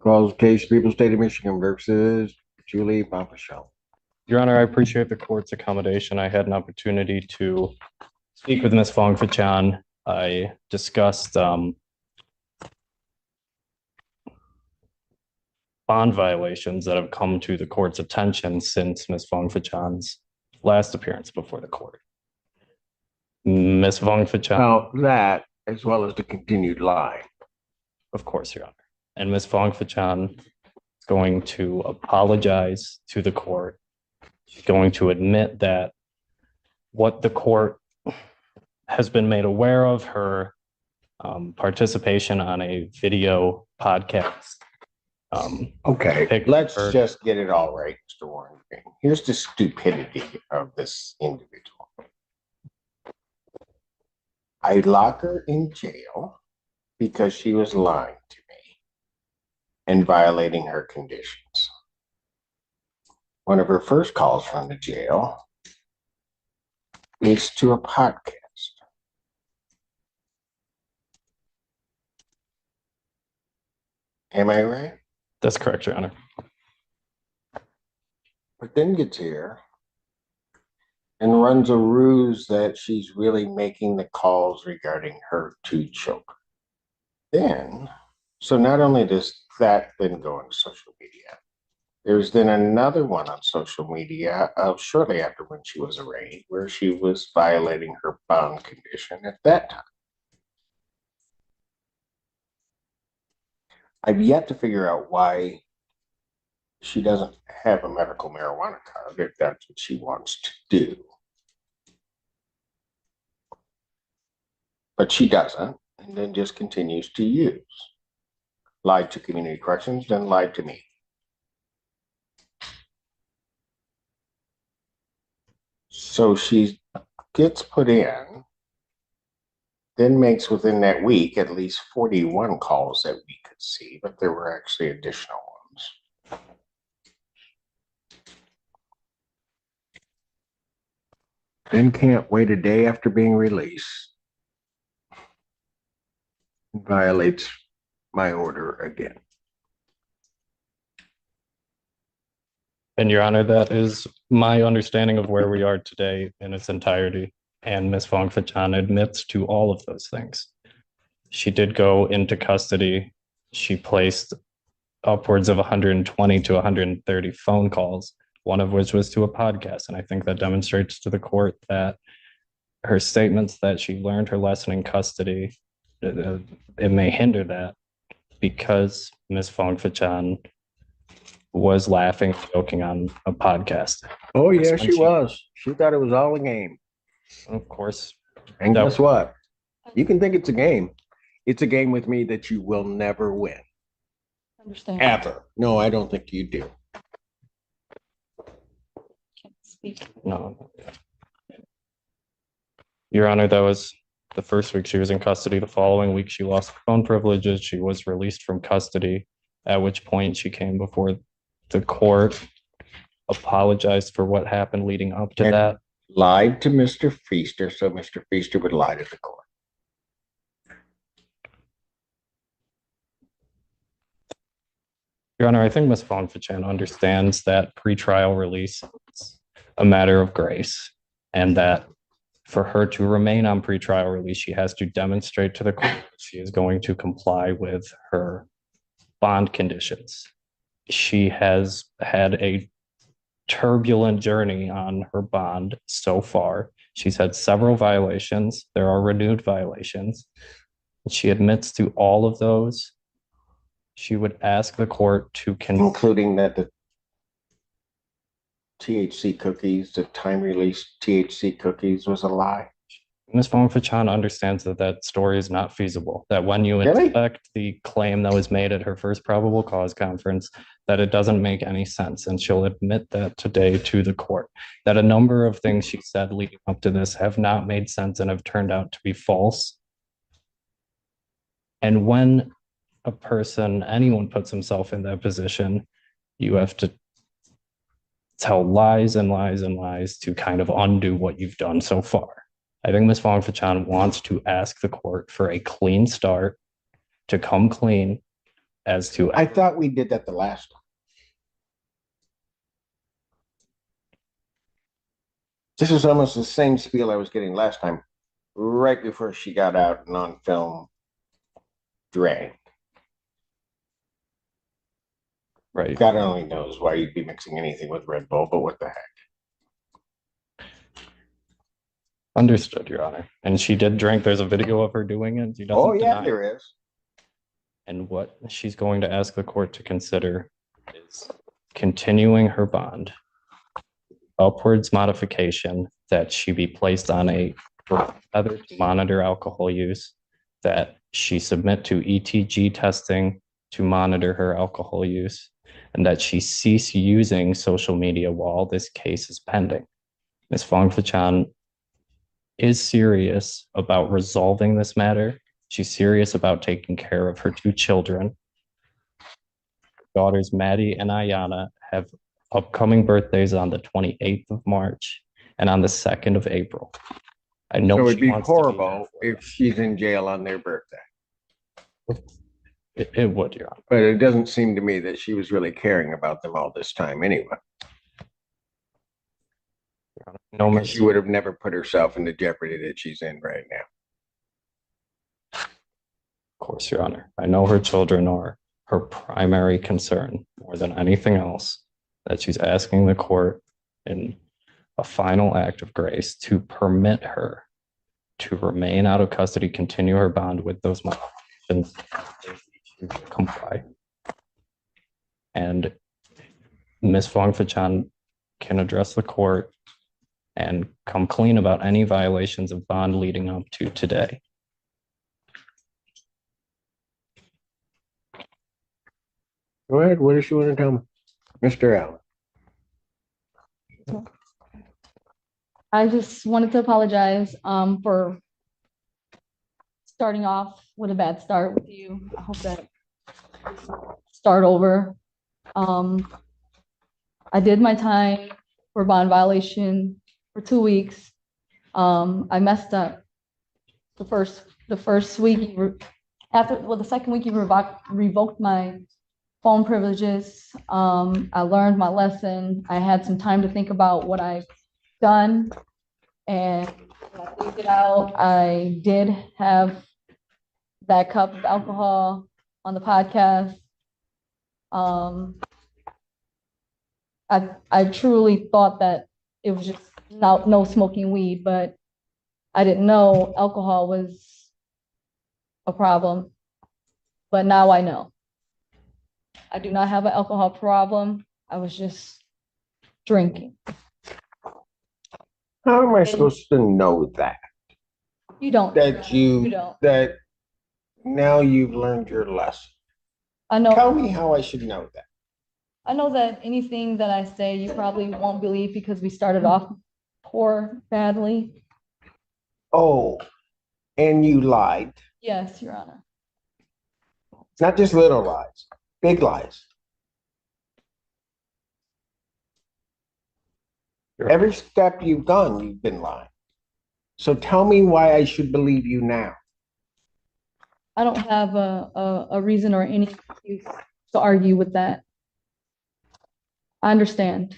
Calls case People State of Michigan versus Julie Bombashell. Your Honor, I appreciate the court's accommodation. I had an opportunity to speak with Ms. Fong Fachan. I discussed bond violations that have come to the court's attention since Ms. Fong Fachan's last appearance before the court. Ms. Fong Fachan. Now that, as well as the continued lie. Of course, Your Honor. And Ms. Fong Fachan is going to apologize to the court. She's going to admit that what the court has been made aware of, her participation on a video podcast. Okay, let's just get it all right, Mr. Warren. Here's the stupidity of this individual. I lock her in jail because she was lying to me and violating her conditions. One of her first calls from the jail leads to a podcast. Am I right? That's correct, Your Honor. But then gets here and runs a ruse that she's really making the calls regarding her two children. Then, so not only does that then go on social media, there's then another one on social media of shortly after when she was arraigned, where she was violating her bond condition at that time. I've yet to figure out why she doesn't have a medical marijuana card if that's what she wants to do. But she doesn't, and then just continues to use. Lied to community corrections, then lied to me. So she gets put in, then makes within that week at least 41 calls that we could see, but there were actually additional ones. Then can't wait a day after being released. Violates my order again. And Your Honor, that is my understanding of where we are today in its entirety. And Ms. Fong Fachan admits to all of those things. She did go into custody. She placed upwards of 120 to 130 phone calls, one of which was to a podcast. And I think that demonstrates to the court that her statements that she learned her lesson in custody, it may hinder that because Ms. Fong Fachan was laughing, joking on a podcast. Oh, yeah, she was. She thought it was all a game. Of course. And guess what? You can think it's a game. It's a game with me that you will never win. Understand. Ever. No, I don't think you do. Can't speak. No. Your Honor, that was the first week she was in custody. The following week, she lost phone privileges. She was released from custody, at which point she came before the court, apologized for what happened leading up to that. Lied to Mr. Feaster, so Mr. Feaster would lie to the court. Your Honor, I think Ms. Fong Fachan understands that pretrial release is a matter of grace, and that for her to remain on pretrial release, she has to demonstrate to the court that she is going to comply with her bond conditions. She has had a turbulent journey on her bond so far. She's had several violations. There are renewed violations. She admits to all of those. She would ask the court to including that the THC cookies, the time release THC cookies was a lie. Ms. Fong Fachan understands that that story is not feasible, that when you inspect the claim that was made at her first probable cause conference, that it doesn't make any sense. And she'll admit that today to the court, that a number of things she said leading up to this have not made sense and have turned out to be false. And when a person, anyone puts himself in that position, you have to tell lies and lies and lies to kind of undo what you've done so far. I think Ms. Fong Fachan wants to ask the court for a clean start, to come clean, as to I thought we did that the last time. This is almost the same spiel I was getting last time, right before she got out and on film drank. right. God only knows why you'd be mixing anything with Red Bull, but what the heck? Understood, Your Honor. And she did drink. There's a video of her doing it. She doesn't Oh, yeah, deny. there is. And what she's going to ask the court to consider is continuing her bond, upwards modification that she be placed on a other to monitor alcohol use, that she submit to ETG testing to monitor her alcohol use, and that she cease using social media while this case is pending. Ms. Fong Fachan is serious about resolving this matter. She's serious about taking care of her two children. Daughters Maddie and Ayana have upcoming birthdays on the 28th of March and on the 2nd of April. I know So she it'd be wants to be there horrible for if she's in jail on their birthday. them. It would, Your Honor. But it doesn't seem to me that she was really caring about them all this time anyway. No, Because she would have never put herself in the jeopardy that she's in right now. of course, Your Honor. I know her children are her primary concern more than anything else, that she's asking the court in a final act of grace to permit her to remain out of custody, continue her bond with those modifications, to comply. And Ms. Fong Fachan can address the court and come clean about any violations of bond leading up to today. Go ahead. What does she want to tell me? Mr. Allen. I just wanted to apologize for starting off with a bad start with you. I hope that start over. I did my time for bond violation for 2 weeks. I messed up the first week the second week you revoked my phone privileges. I learned my lesson. I had some time to think about what I've done. And when I figured it out, I did have that cup of alcohol on the podcast. I truly thought that it was just no smoking weed, but I didn't know alcohol was a problem. But now I know. I do not have an alcohol problem. I was just drinking. How am I supposed to know that? You don't. That You don't. that now you've learned your lesson. I know. Tell me how I should know that. I know that anything that I say, you probably won't believe because we started off badly. Oh, and you lied. Yes, Your Honor. It's not just little lies, big lies. Every step you've done, you've been lying. So tell me why I should believe you now. I don't have a reason or any excuse to argue with that. I understand.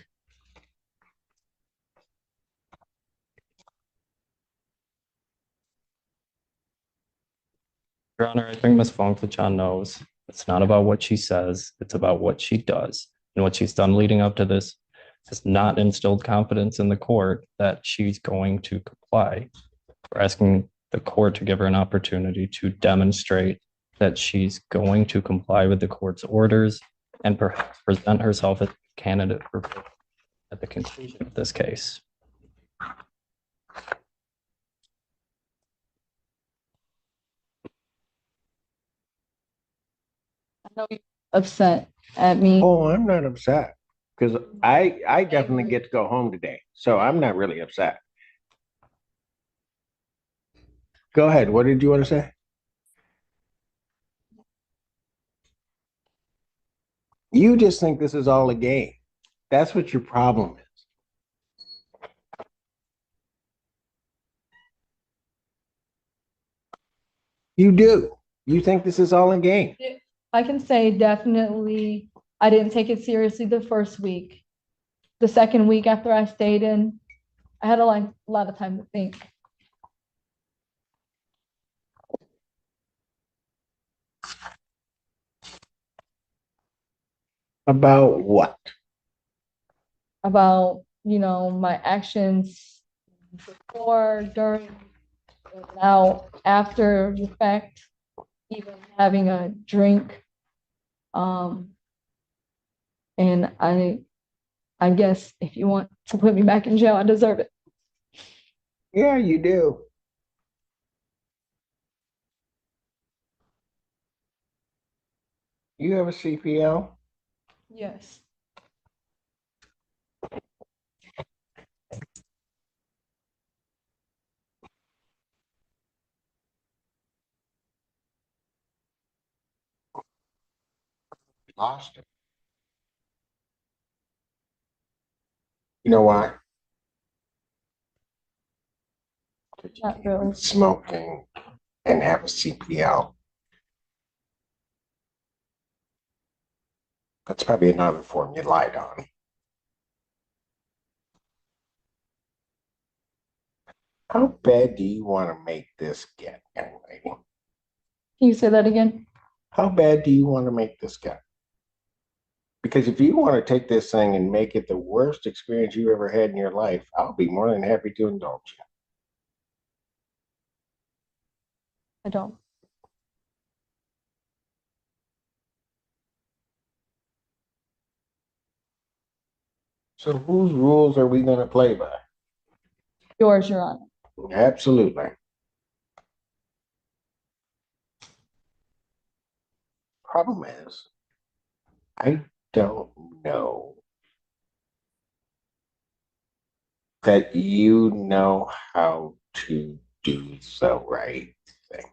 Your Honor, I think Ms. Fong Fachan knows it's not about what she says, it's about what she does. And what she's done leading up to this has not instilled confidence in the court that she's going to comply. We're asking the court to give her an opportunity to demonstrate that she's going to comply with the court's orders and perhaps present herself as a candidate for at the conclusion of this case. I know you're upset at me. Oh, I'm not upset because I definitely get to go home today. So I'm not really upset. Go ahead. What did you want to say? You just think this is all a game. That's what your problem is. You do. You think this is all a game. I can say definitely I didn't take it seriously the first week. The second week after I stayed in, I had a lot of time to think. About what? About, my actions before, during, and now, after the fact, even having a drink. And I guess if you want to put me back in jail, I deserve it. Yeah, you do. You have a CPL? Yes. Lost it. You know why? 'Cause you Not can't really. be smoking and have a CPL. That's probably another form you lied on. How bad do you want to make this get, young lady? Can you say that again? How bad do you want to make this get? Because if you want to take this thing and make it the worst experience you ever had in your life, I'll be more than happy to indulge you. I don't. So whose rules are we going to play by? Yours, Your Honor. Absolutely. Problem is, I don't know that you know how to do the right thing.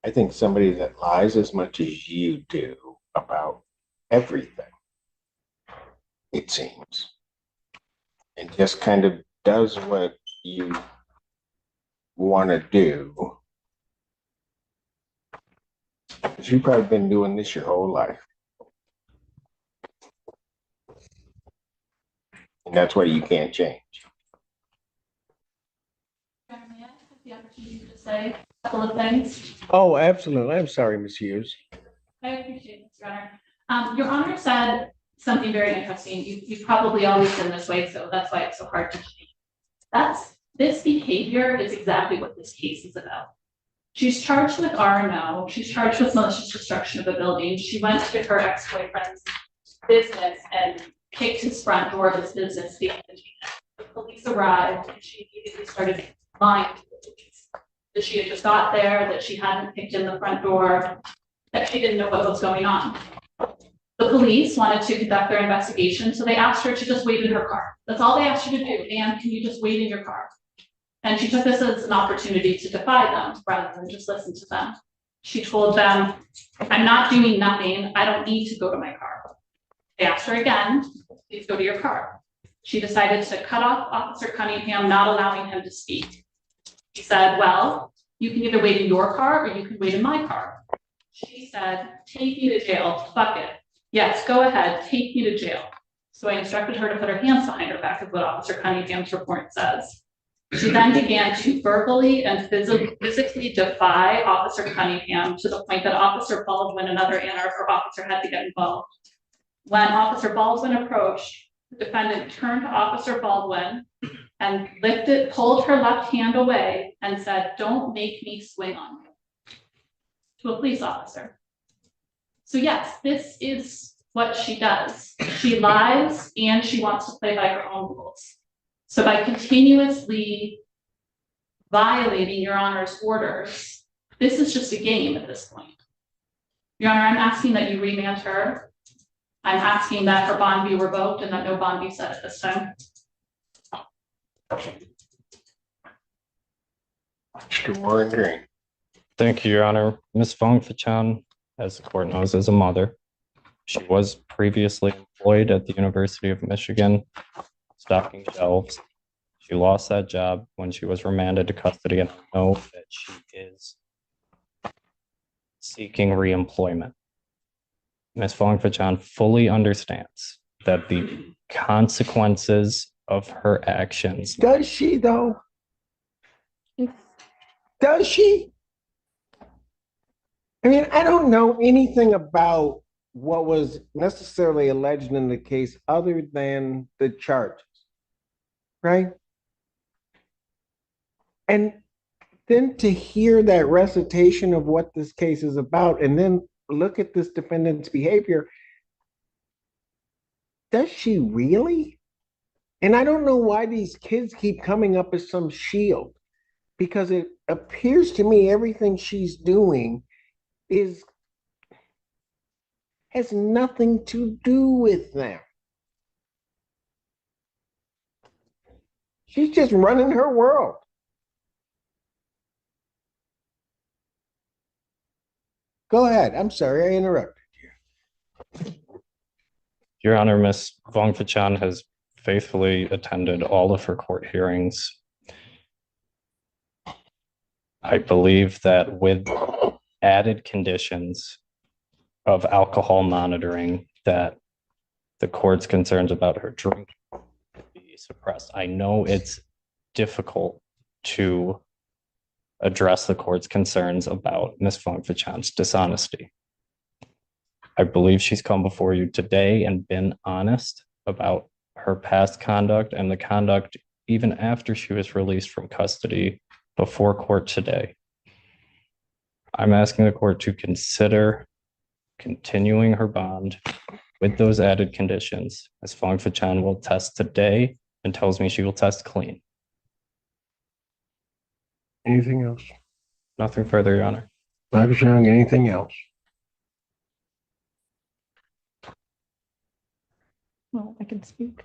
I think somebody that lies as much as you do about everything, it seems, and just kind of does what you want to do. Because you've probably been doing this your whole life. And that's why you can't change. May I have the opportunity to say a couple of things? Oh, absolutely. I'm sorry, Ms. Hughes. I appreciate it, Mr. Honor. Your Honor said something very interesting. You've probably always been this way, so that's why it's so hard to change. This behavior is exactly what this case is about. She's charged with R&O. She's charged with malicious destruction of a building. She went to her ex-boyfriend's business and kicked his front door of his business. The police arrived and she immediately started lying to the police. That she had just got there, that she hadn't kicked in the front door, that she didn't know what was going on. The police wanted to conduct their investigation, so they asked her to just wait in her car. That's all they asked her to do. And can you just wait in your car? And she took this as an opportunity to defy them rather than just listen to them. She told them, I'm not doing nothing. I don't need to go to my car. They asked her again, please go to your car. She decided to cut off Officer Cunningham, not allowing him to speak. He said, well, you can either wait in your car or you can wait in my car. She said, take me to jail, fuck it. Yes, go ahead, take me to jail. So I instructed her to put her hands behind her back, is what Officer Cunningham's report says. She then began to verbally and physically defy Officer Cunningham to the point that Officer Baldwin, another Ann Arbor officer, had to get involved. When Officer Baldwin approached, the defendant turned to Officer Baldwin and pulled her left hand away and said, don't make me swing on you, to a police officer. So yes, this is what she does. She lies and she wants to play by her own rules. So by continuously violating Your Honor's orders, this is just a game at this point. Your Honor, I'm asking that you remand her. I'm asking that her bond be revoked and that no bond be set at this time. Mr. Warren Green. Thank you, Your Honor. Ms. Fong Fachan, as the court knows, is a mother. She was previously employed at the University of Michigan, stocking shelves. She lost that job when she was remanded to custody, and I know that she is seeking reemployment. Ms. Fong-Fachan fully understands that the consequences of her actions. Does she though? Does she? I mean, I don't know anything about what was necessarily alleged in the case other than the charges, right? And then to hear that recitation of what this case is about and then look at this defendant's behavior, does she really? And I don't know why these kids keep coming up as some shield, because it appears to me everything she's doing is has nothing to do with them. She's just running her world. Go ahead. I'm sorry I interrupted you. Your Honor, Ms. Fong-Fachan has faithfully attended all of her court hearings. I believe that with added conditions of alcohol monitoring, that the court's concerns about her drinking be suppressed. I know it's difficult to address the court's concerns about Ms. Fong-Fachan's dishonesty. I believe she's come before you today and been honest about her past conduct and the conduct even after she was released from custody before court today. I'm asking the court to consider continuing her bond with those added conditions, as Fong-Fachan will test today and tells me she will test clean. Anything else? Nothing further, Your Honor. Dr. Young, anything else? Well, I can speak.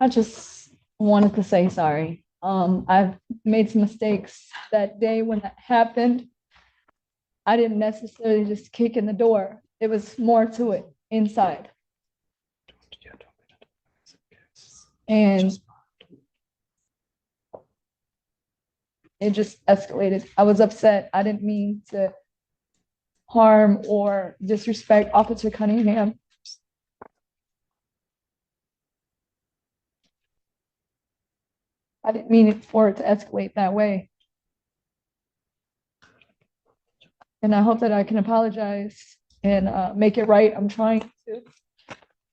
I just wanted to say sorry. I've made some mistakes that day when that happened. I didn't necessarily just kick in the door. It was more to it inside. And it just escalated. I was upset. I didn't mean to harm or disrespect Officer Cunningham. I didn't mean it for it to escalate that way. And I hope that I can apologize and make it right. I'm trying to.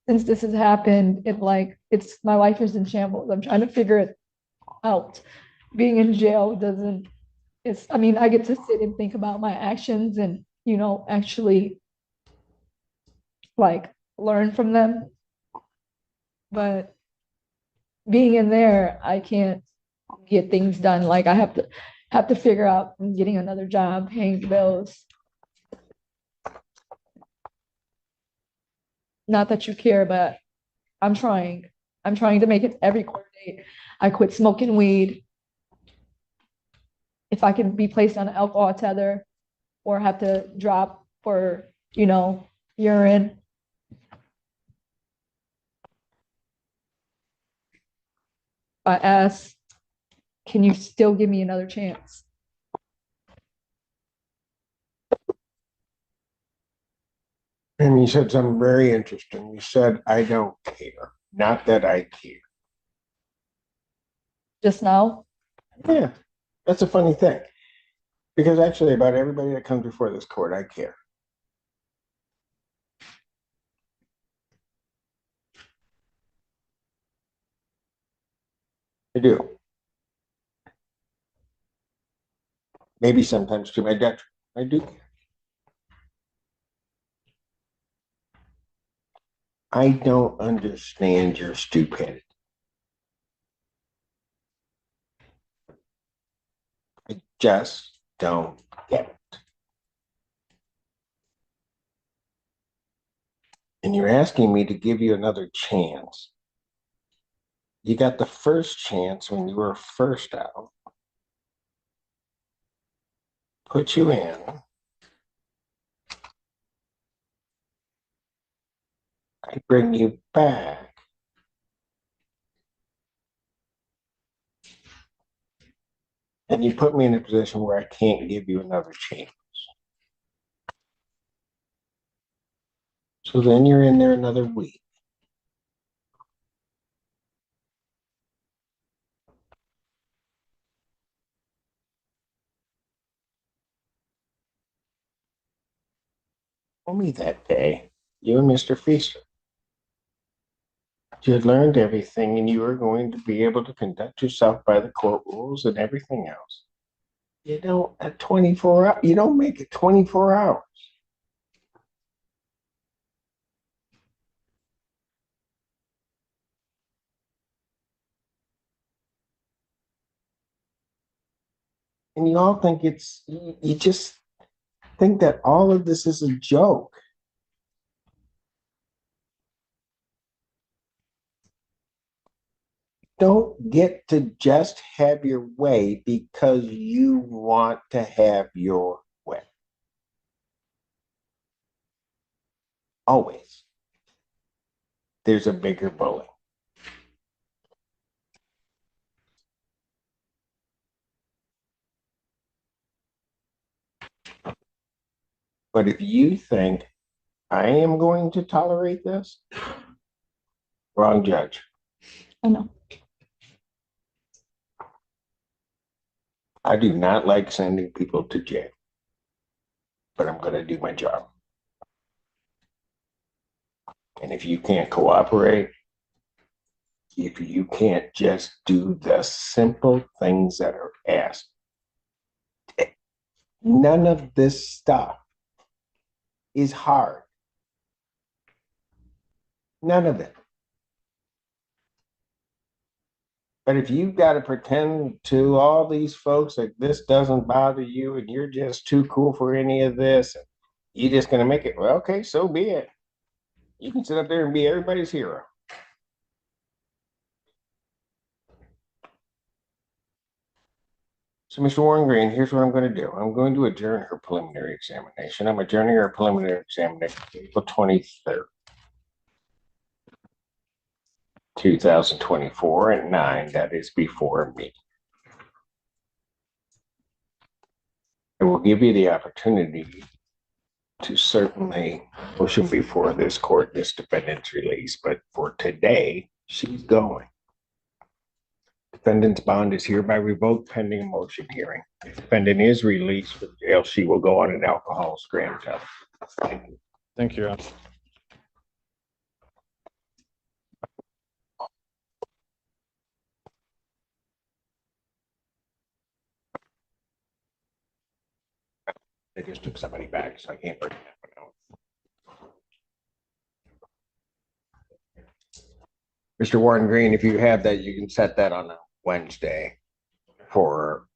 Since this has happened, it's my life is in shambles. I'm trying to figure it out. Being in jail doesn't, I get to sit and think about my actions and, actually learn from them. But being in there, I can't get things done. Like I have to figure out getting another job, paying the bills. Not that you care, but I'm trying. I'm trying to make it every court date. I quit smoking weed. If I can be placed on an alcohol tether or have to drop for, urine. I asked, can you still give me another chance? And you said something very interesting. You said, I don't care. Not that I care. Just now? Yeah, that's a funny thing. Because actually, about everybody that comes before this court, I care. I do. Maybe sometimes to my detriment. I do care. I don't understand your stupidity. I just don't get it. And you're asking me to give you another chance. You got the first chance when you were first out. Put you in. I bring you back. And you put me in a position where I can't give you another chance. So then you're in there another week. Told me that day, you and Mr. Feaster, you had learned everything and you were going to be able to conduct yourself by the court rules and everything else. You don't at 24 hours, you don't make it 24 hours. And you all think you just think that all of this is a joke. Don't get to just have your way because you want to have your way. Always. There's a bigger bully. But if you think I am going to tolerate this, wrong judge. I know. I do not like sending people to jail, but I'm going to do my job. And if you can't cooperate, if you can't just do the simple things that are asked, none of this stuff is hard. None of it. But if you've got to pretend to all these folks that this doesn't bother you and you're just too cool for any of this, and you're just going to make it, well, okay, so be it. You can sit up there and be everybody's hero. So, Mr. Warren Green, here's what I'm going to do. I'm going to adjourn her preliminary examination. I'm adjourning her preliminary examination April 23rd, 2024 at 9. That is before me. It will give you the opportunity to certainly motion before this court this defendant's release. But for today, she's going. Defendant's bond is hereby revoked pending a motion hearing. If defendant is released from jail, she will go on an alcohol scram test. Thank you. Thank you, Your Honor. They just took somebody back, so I can't bring that one out. Mr. Warren Green, if you have that, you can set that on a Wednesday for